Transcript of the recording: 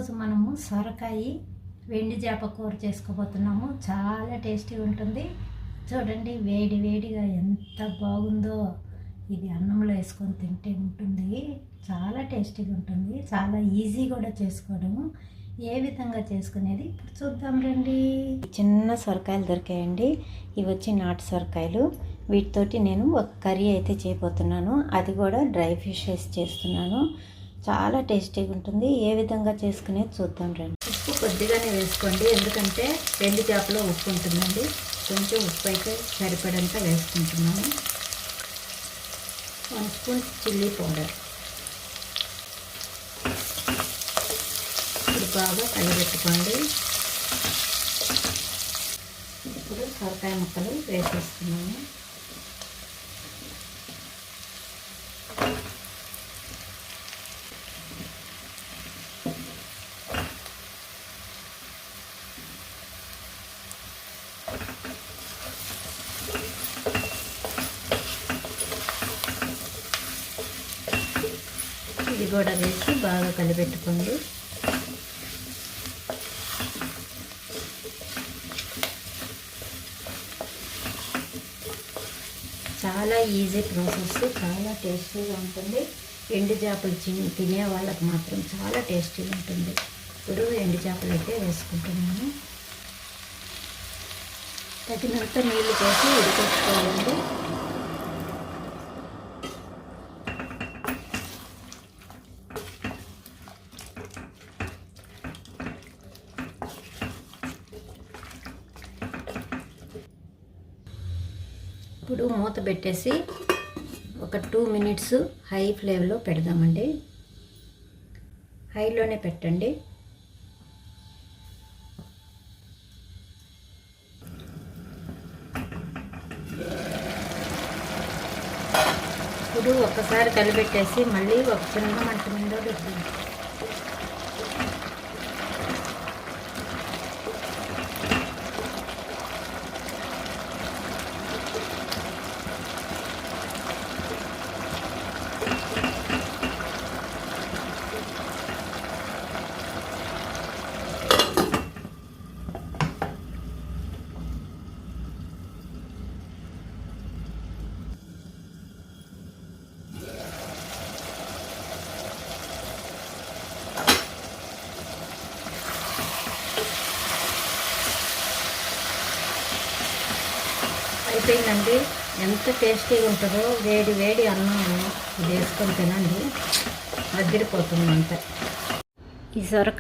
ఈరోజు మనము సొరకాయ వెండి చేప కూర చేసుకోబోతున్నాము. చాలా టేస్టీగా ఉంటుంది. చూడండి, వేడి వేడిగా ఎంత బాగుందో. ఇది అన్నంలో వేసుకొని తింటే ఉంటుంది. చాలా టేస్టీగా ఉంటుంది. చాలా ఈజీ కూడా చేసుకోవడము. ఏ విధంగా చేసుకునేది ఇప్పుడు చూద్దాం రండి. చిన్న సొరకాయలు దొరికాయండి. ఇవి వచ్చి నాటు సొరకాయలు. వీటితోటి నేను ఒక కర్రీ అయితే చేయబోతున్నాను. అది కూడా డ్రై ఫిష్ వేసి చేస్తున్నాను. చాలా టేస్టీగా ఉంటుంది. ఏ విధంగా చేసుకునేది చూద్దాం రండి. ఉప్పు కొద్దిగానే వేసుకోండి, ఎందుకంటే వెండి చేపలో ఉప్పు ఉంటుందండి. కొంచెం ఉప్పు అయితే సరిపడంత వేసుకుంటున్నాను. 1 స్పూన్ చిల్లీ పౌడర్. ఇప్పుడు బాగా కలిపెట్టుకోండి. ఇప్పుడు సొరకాయ ముక్కలు వేసేస్తున్నాను. ఇది కూడా వేసి బాగా కలిపెట్టుకోండి. చాలా ఈజీ ప్రాసెస్, చాలా టేస్టీగా ఉంటుంది. ఎండు చేపలు తినే వాళ్ళకి మాత్రం చాలా టేస్టీగా ఉంటుంది. ఇప్పుడు ఎండు చేపలు అయితే వేసుకుంటున్నాను. తగినంత నీళ్ళు పోసి ఉడికించుకోవాలండి. ఇప్పుడు మూత పెట్టేసి ఒక 2 మినిట్స్ హై ఫ్లేమ్లో పెడదామండి. హైలోనే పెట్టండి. ఇప్పుడు ఒకసారి కలిపెట్టేసి మళ్ళీ ఒక చిన్న మంట మీద పెట్టండి. అయిపోయిందండి. ఎంత టేస్టీగా ఉంటుందో. వేడి వేడి అన్నం ఇది వేసుకొని తినండి, అదిరిపోతుంది అంతే. ఈ సొరకాయ